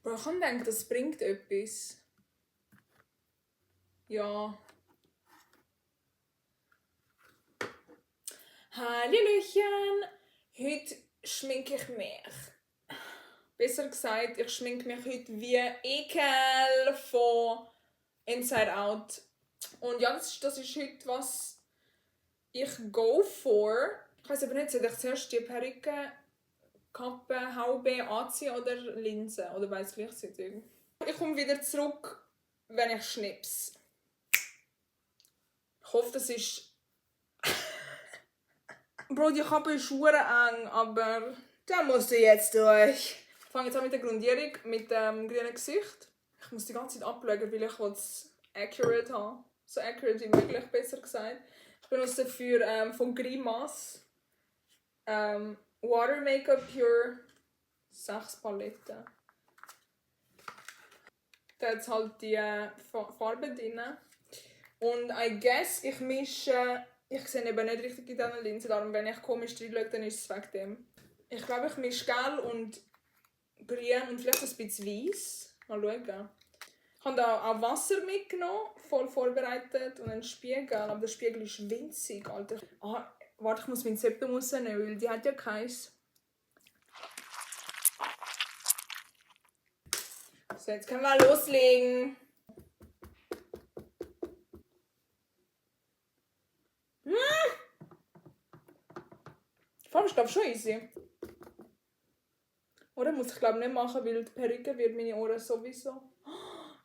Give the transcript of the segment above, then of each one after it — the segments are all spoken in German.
Bro, ich kann denken, das bringt etwas. Ja. Hallöchen! Heute schminke ich mich. Besser gesagt, ich schminke mich heute wie Ekel von Inside Out. Und ja, das ist heute, was ich go for. Ich weiß aber nicht, soll ich zuerst die Perücke, Kappe, Haube anziehen oder Linsen? Oder beides gleichzeitig? Ich komme wieder zurück, wenn ich schnips. Ich hoffe, das ist... Bro, die Kappe ist hure eng, aber da musst du jetzt durch. Ich fange jetzt an mit der Grundierung, mit dem grünen Gesicht. Ich muss die ganze Zeit abschauen, weil ich es accurate haben. So accurate wie möglich, besser gesagt. Ich benutze dafür von Grimace Water Makeup Pure 6 Paletten. Da hat halt die Farbe drin. Und I guess, ich mische... Ich sehe eben nicht richtig in diesen Linsen, darum wenn ich komisch reinschaue, dann ist es wegen dem. Ich glaube, ich mische gelb und grün und vielleicht ein bisschen weiß. Mal schauen. Ich habe da auch Wasser mitgenommen, voll vorbereitet und einen Spiegel. Aber der Spiegel ist winzig, Alter. Warte, ich muss meinen Seppen rausnehmen, weil die hat ja keins. So, jetzt können wir loslegen. Die Farbe ist, glaube ich, schon easy. Oder muss ich, glaube nicht machen, weil die Perücke wird meine Ohren sowieso...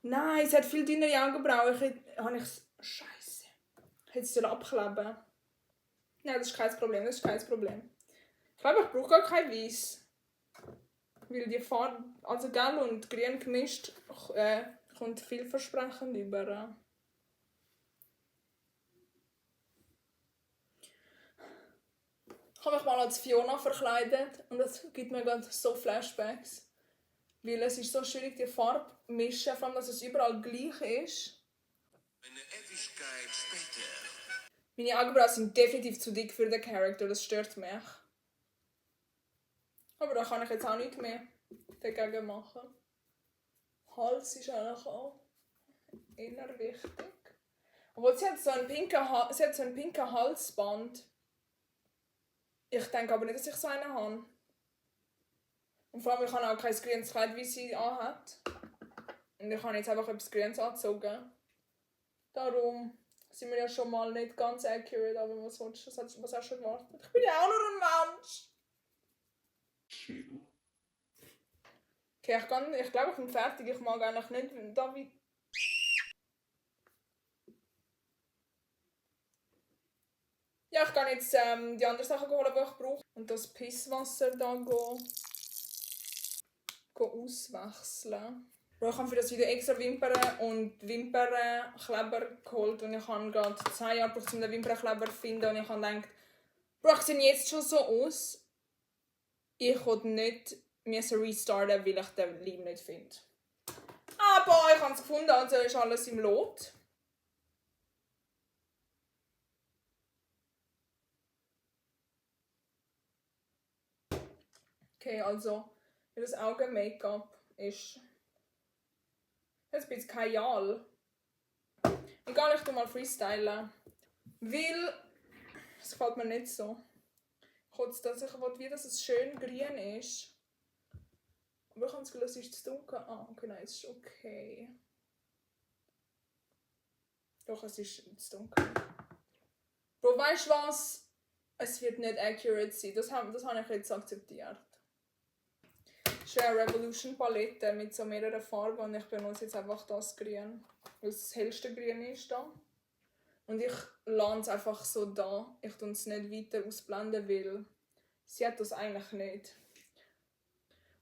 Nein, sie hat viel dünnere Augenbrauen. Scheiße. Ich hätte sie abkleben. Nein, das ist kein Problem, das ist kein Problem. Ich glaube, ich brauche gar kein Weiß. Weil die Farbe, also gelb und grün gemischt, kommt vielversprechend über. Ich habe mich mal als Fiona verkleidet und das gibt mir gerade so Flashbacks. Weil es ist so schwierig, die Farbe zu mischen, vor allem, dass es überall gleich ist. Eine Ewigkeit später. Meine Augenbrauen sind definitiv zu dick für den Charakter, das stört mich. Aber da kann ich jetzt auch nichts mehr dagegen machen. Hals ist eigentlich auch eher wichtig. Obwohl sie hat so ein pinken Halsband. Ich denke aber nicht, dass ich so einen habe. Und vor allem, ich habe auch kein grünes Kleid, wie sie anhat. Und ich habe jetzt einfach etwas Grünes angezogen. Darum sind wir ja schon mal nicht ganz accurate, aber was hast du schon gemacht? Ich bin ja auch nur ein Mensch. Okay, ich glaube, ich bin fertig. Ich mag eigentlich nicht David. Ja, ich kann jetzt die anderen Sachen holen, die ich brauche. Und das Pisswasser da auswechseln. Bro, ich habe für das Video extra Wimpern und Wimpernkleber geholt. Und ich habe gerade 10 Jahre gebraucht, um den Wimpernkleber zu finden. Und ich habe gedacht, Bro, ich sehe jetzt schon so aus. Ich konnte nicht restarten, weil ich den Leim nicht finde. Aber ich habe es gefunden, also ist alles im Lot. Okay, also das Augen-Make-up ist jetzt ein bisschen kajal. Egal, ich tu mal freestylen. Weil es gefällt mir nicht so. Ich will wie, dass es schön grün ist. Aber ich habe das Gefühl, es ist zu dunkel. Ah, okay, nein, es ist okay. Doch, es ist zu dunkel. Bro, weißt du was? Es wird nicht accurate sein. Das habe ich jetzt akzeptiert. Das ist eine Revolution Palette mit so mehreren Farben und ich benutze jetzt einfach das Grün. Weil es das hellste Grün ist da. Und ich lasse es einfach so da. Ich tue es nicht weiter ausblenden, weil sie hat das eigentlich nicht.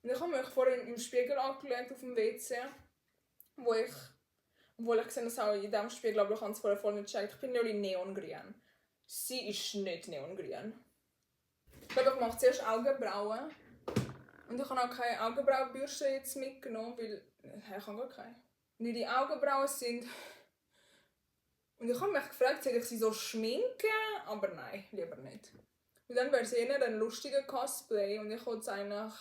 Und ich habe mich vorhin im Spiegel angeschaut auf dem WC, obwohl ich gesehen habe, auch in diesem Spiegel, aber ich habe es vorher voll nicht gecheckt. Ich bin nämlich neongrün. Sie ist nicht neongrün. Ich glaube, ich mache zuerst Augenbrauen. Und ich habe auch keine Augenbrauenbürste jetzt mitgenommen, weil ich habe gar keine. Und die Augenbrauen sind... Und ich habe mich gefragt, soll ich sie so schminken? Aber nein, lieber nicht. Und dann wäre es eher ein lustiger Cosplay und ich wollte es eigentlich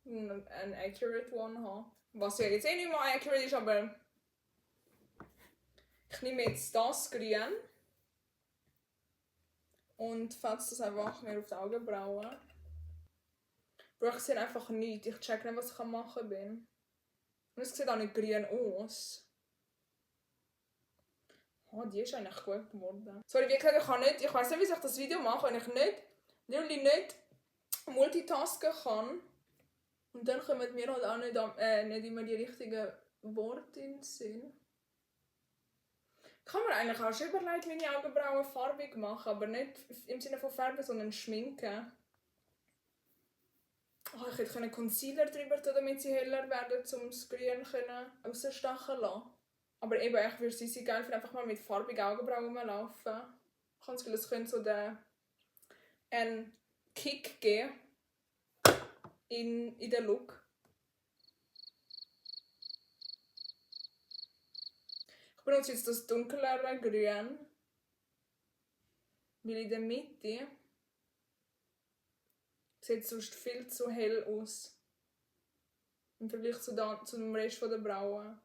einen accurate one haben. Was ja jetzt eh nicht mehr accurate ist, aber ich nehme jetzt das Grün und fetze das einfach mir auf die Augenbrauen. Bro, ich sehe einfach nichts. Ich check nicht, was ich machen bin. Und es sieht auch nicht grün aus. Oh, die ist eigentlich gut geworden. Sorry, wie gesagt, ich weiß nicht, wie ich das Video mache, wenn ich nicht multitasken kann. Und dann kommen mir halt auch nicht immer die richtigen Worte in den Sinn. Ich habe mir eigentlich auch schon überlegt, meine Augenbrauen farbig machen, aber nicht im Sinne von Farben, sondern schminken. Oh, ich hätte Concealer drüber tun, damit sie heller werden, um das Grün rausstechen lassen. Aber eben, ich würde sie geil finden, einfach mal mit farbigen Augenbrauen rumlaufen. Ich habe das Gefühl, es könnte so einen Kick geben in den Look. Ich benutze jetzt das dunklere Grün, weil in der Mitte sieht es sonst viel zu hell aus. Im Vergleich zu dem Rest der Brauen.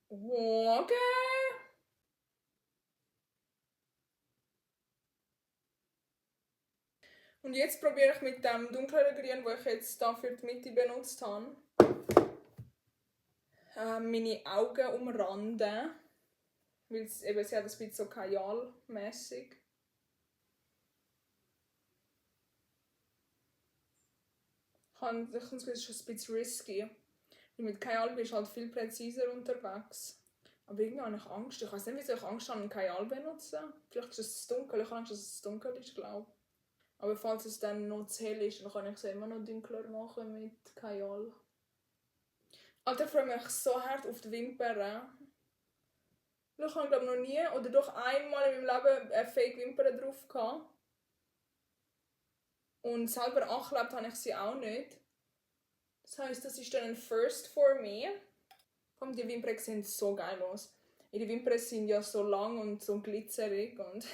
Okay. Und jetzt probiere ich mit dem dunkleren Grün, das ich jetzt hier für die Mitte benutzt habe, meine Augen umranden. Weil sie hat ein bisschen so Kajal-mässig. Ich habe das Gefühl, es ist ein bisschen risky. Weil mit Kajal bist du halt viel präziser unterwegs. Aber irgendwie habe ich Angst. Ich weiß nicht, wieso ich Angst habe, einen Kajal benutzen. Vielleicht ist es dunkel. Ich habe Angst, dass es dunkel ist, glaube ich. Aber falls es dann noch zu hell ist, dann kann ich es immer noch dunkler machen mit Kajal. Alter, ich freue mich so hart auf die Wimpern. Ich habe glaube noch nie oder doch einmal in meinem Leben eine Fake-Wimpern drauf gehabt. Und selber angeklebt habe ich sie auch nicht. Das heisst, das ist dann ein First for me. Vor allem die Wimpern sehen so geil aus. Ihre Wimpern sind ja so lang und so glitzerig und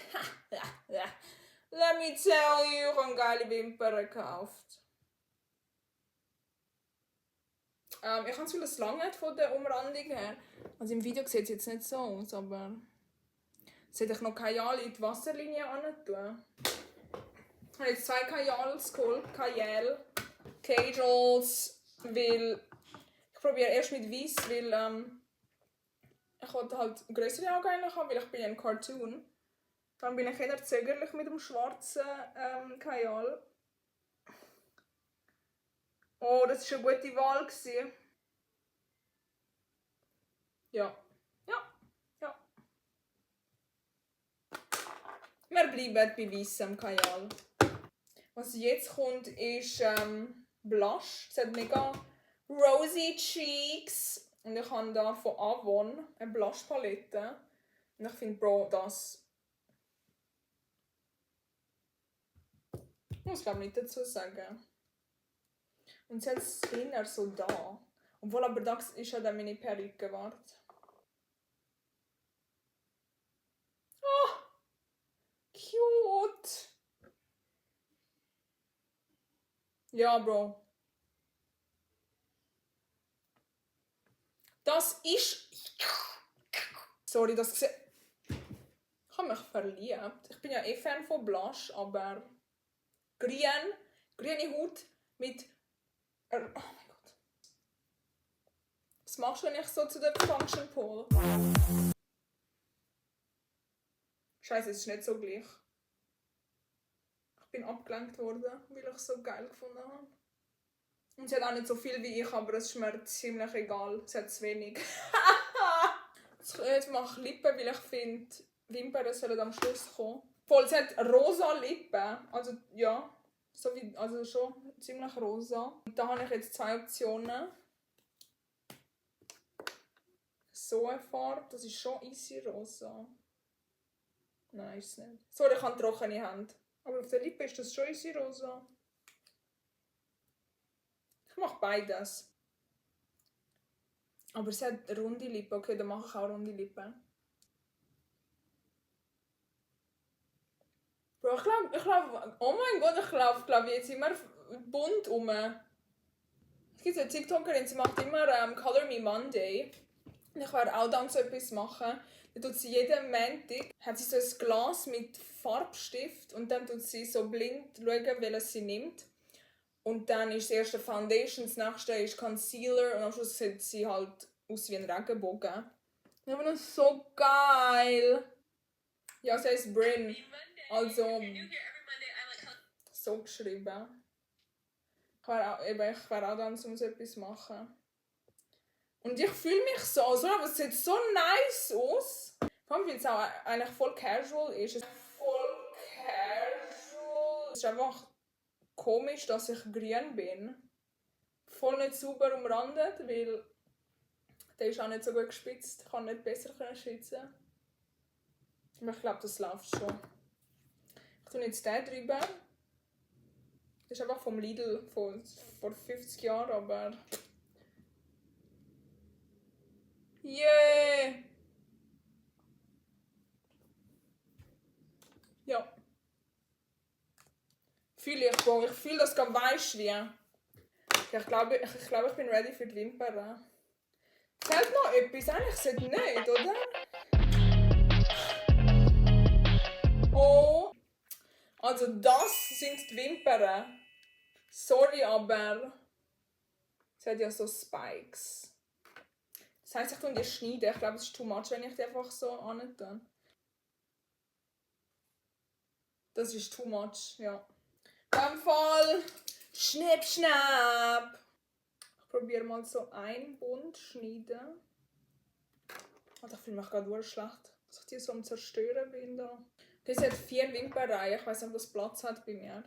let me tell you, ich habe geile Wimpern gekauft. Ich habe das Gefühl, es lange von der Umrandung her. Also im Video sieht es jetzt nicht so aus, aber jetzt hätte ich noch Kajal in die Wasserlinie tun. Ich habe jetzt 2 Kajals geholt, Kajals, weil ich probiere erst mit Weiss, weil ich wollte halt größere Augen eigentlich haben, weil ich bin ja ein Cartoon. Dann bin ich eher zögerlich mit dem schwarzen Kajal. Oh, das war eine gute Wahl. Ja. Wir bleiben bei weissem Kajal. Was jetzt kommt, ist Blush. Es hat mega rosy cheeks. Und ich habe hier von Avon eine Blush-Palette. Und ich finde, Bro, das... Ich muss glaube nicht dazu sagen. Und sie hat es hinten so da. Obwohl, aber das ist ja dann meine Perücke, warte. Oh! Cute! Ja, Bro. Das ist... Sorry, das sieht... Ich habe mich verliebt. Ich bin ja eh Fan von Blush, aber... Grüne Haut mit... Oh mein Gott. Was machst du, wenn ich so zu der Function Pole? Scheiße, es ist nicht so gleich. Ich bin abgelenkt worden, weil ich es so geil gefunden habe. Und sie hat auch nicht so viel wie ich, aber es ist mir ziemlich egal. Sie hat zu wenig. Jetzt mache ich Lippen, weil ich finde, Wimpern sollen am Schluss kommen. Voll, sie hat rosa Lippen. Also ja, so wie, also schon ziemlich rosa. Und da habe ich jetzt 2 Optionen. So eine Farbe, das ist schon easy rosa. Nein, ist es nicht. Sorry, ich habe trockene Hände. Aber auf der Lippe ist das schon easy rosa. Ich mache beides. Aber sie hat runde Lippen. Okay, dann mache ich auch runde Lippen. Bro, ich glaube, oh mein Gott, ich laufe jetzt immer bunt rum. Es gibt eine TikTokerin, sie macht immer Color Me Monday. Und ich werde auch dann so etwas machen. Dann tut sie jeden Montag, hat sie so ein Glas mit Farbstift und dann tut sie so blind schauen, welches sie nimmt. Und dann ist das erste Foundation, das nächste ist Concealer und am Schluss sieht sie halt aus wie ein Regenbogen. Aber das ist so geil! Ja, sie heißt Bryn. Also so geschrieben. Ich werde auch dann so etwas machen. Und ich fühle mich so, aber es sieht so nice aus. Vor allem, weil es auch eigentlich voll casual ist. Es ist voll casual. Es ist einfach komisch, dass ich grün bin. Voll nicht sauber umrandet, weil der ist auch nicht so gut gespitzt. Ich kann nicht besser schützen. Aber ich glaube, das läuft schon. Ich tue jetzt den drüber. Das ist einfach vom Lidl vor 50 Jahren, aber... Yeah! Ja. Fühle ich, Bro. Ich fühle das gar weißt wie. Ich glaube, ich bin ready für die Wimpern. Zählt noch etwas? Eigentlich sollte nicht, oder? Oh! Also das sind die Wimpern. Sorry, aber... Es hat ja so Spikes. Das heisst, ich tue die schneiden. Ich glaube, es ist too much, wenn ich die einfach so antue. Das ist too much, ja. In dem Fall Schnipp, schnapp. Ich probiere mal so einen Bund schneiden. Ich fühle mich gerade schlecht, dass ich die so am Zerstören bin. Da. Das hat 4 Wimpernreihen. Ich weiß nicht, ob das Platz hat bei mir.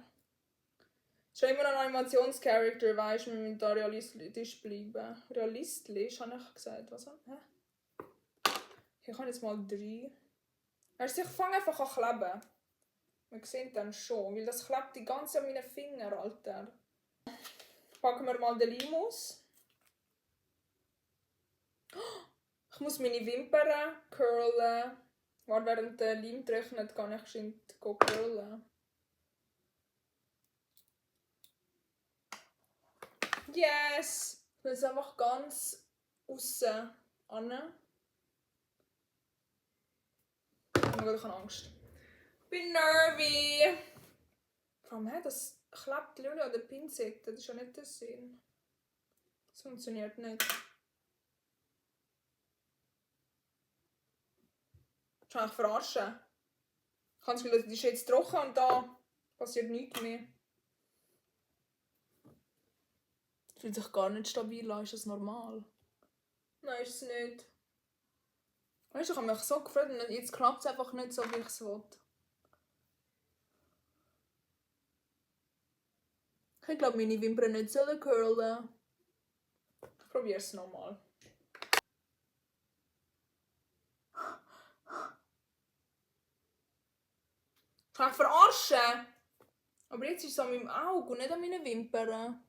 Es ist schon immer noch ein Animationscharakter, weißt du, wir müssen da realistisch bleiben. Realistisch, habe ich gesagt. Was? Hä? Ich kann jetzt mal 3. Also ich fange einfach an kleben. Man sieht dann schon, weil das klebt die ganze an meinen Fingern, Alter. Packen wir mal den Leim aus. Ich muss meine Wimpern curlen. Während der Leim trocknet, kann ich geschwind curlen. Yes! Ich will es einfach ganz aussen an. Oh mein Gott, ich habe Angst. Ich bin nervy! Vor allem, das klebt Lüli an der Pinzette. Das ist ja nicht der Sinn. Das funktioniert nicht. Ich kann mich verarschen. Ich habe das Gefühl, die ist jetzt trocken und da passiert nichts mehr. Das fühlt sich gar nicht stabil an. Ist das normal? Nein, ist es nicht. Weißt du, ich habe mich so gefreut und jetzt klappt es einfach nicht so, wie ich es will. Ich glaube, meine Wimpern nicht sollen curlen. Ich probiere es nochmal. Ich kann mich verarschen! Aber jetzt ist es an meinem Auge und nicht an meinen Wimpern.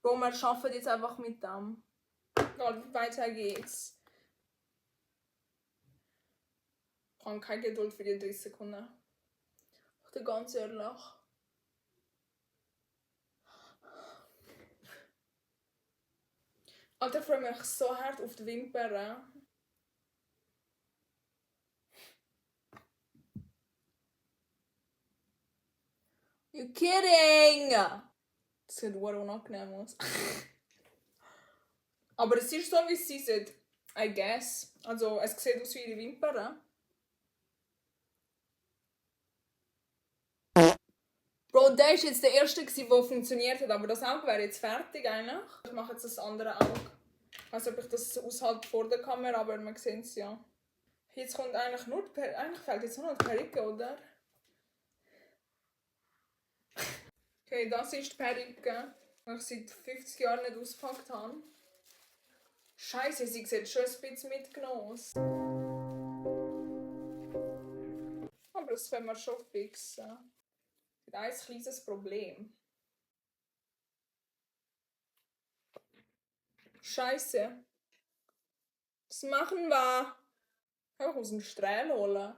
Bro, wir arbeiten jetzt einfach mit dem. Ja, weiter geht's. Ich habe keine Geduld für die 30 Sekunden. Ich bin ganz ehrlich. Alter, ich freue mich so hart auf die Wimpern. You kidding! Das sieht sehr unangenehm aus. Aber es ist so, wie sie sieht. I guess. Also, es sieht aus wie ihre Wimpern. Bro, der war jetzt der erste, der funktioniert hat, aber das Auge wäre jetzt fertig eigentlich. Ich mache jetzt das andere Auge. Ich weiß nicht, ob ich das aushalte vor der Kamera, aber man sieht es ja. Jetzt kommt eigentlich nur die eigentlich fehlt jetzt nur noch die Perücke, oder? Okay, das ist die Perücke, die ich seit 50 Jahren nicht ausgepackt habe. Scheiße, sie sieht schon ein bisschen mitgenommen aus. Aber das können wir schon fixen. Ich habe ein kleines Problem. Scheiße. Was machen wir? Einfach aus dem Strahl holen.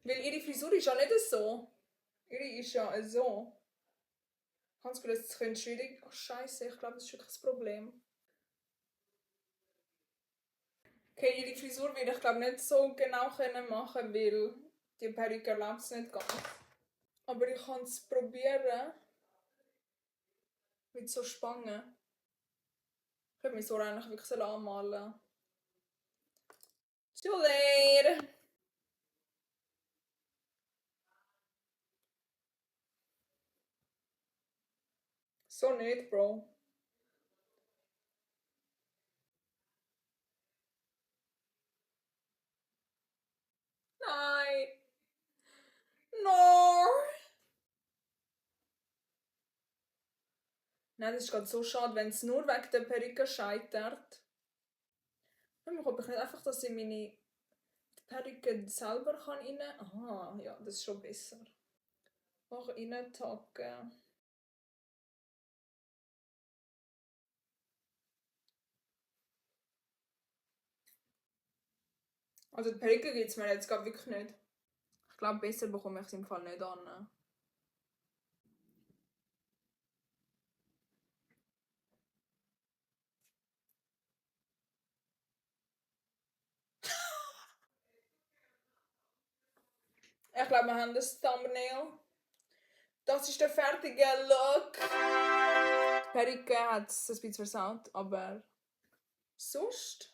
Weil ihre Frisur ist ja nicht so. Ihre ist ja so. Ich habe das Gefühl, es könnte schwierig... Oh, Scheiße, ich glaube, das ist wirklich das Problem. Okay, ihre Frisur will ich glaube nicht so genau machen, weil die Perücke erlaubt es nicht ganz. Aber ich kann es probieren. Mit so Spangen. Ich könnte mich so eigentlich wirklich anmalen. Too late! So nicht, Bro. Nein! No! Nein, das ist gerade so schade, wenn es nur wegen der Perücke scheitert. Ich hoffe nicht einfach, dass ich meine Perücke selber rein kann. Aha, ja, das ist schon besser. Auch reintacken. Also die Perücke gibt es mir jetzt gerade wirklich nicht. Ich glaube, besser bekomme ich es im Fall nicht an. Ich glaube, wir haben das Thumbnail. Das ist der fertige Look. Die Perücke hat es ein bisschen versaut, aber sonst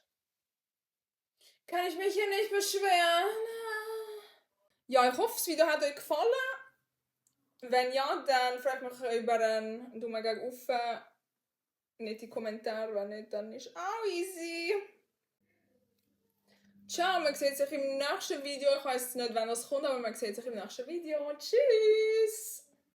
kann ich mich hier nicht beschweren. Ja, ich hoffe, das Video hat euch gefallen. Wenn ja, dann fragt mich über einen Daumen gegen auf. Nicht in die Kommentare, wenn nicht, dann ist auch easy. Ciao, man sieht sich im nächsten Video. Ich weiß nicht, wann das kommt, aber man sieht sich im nächsten Video. Tschüss!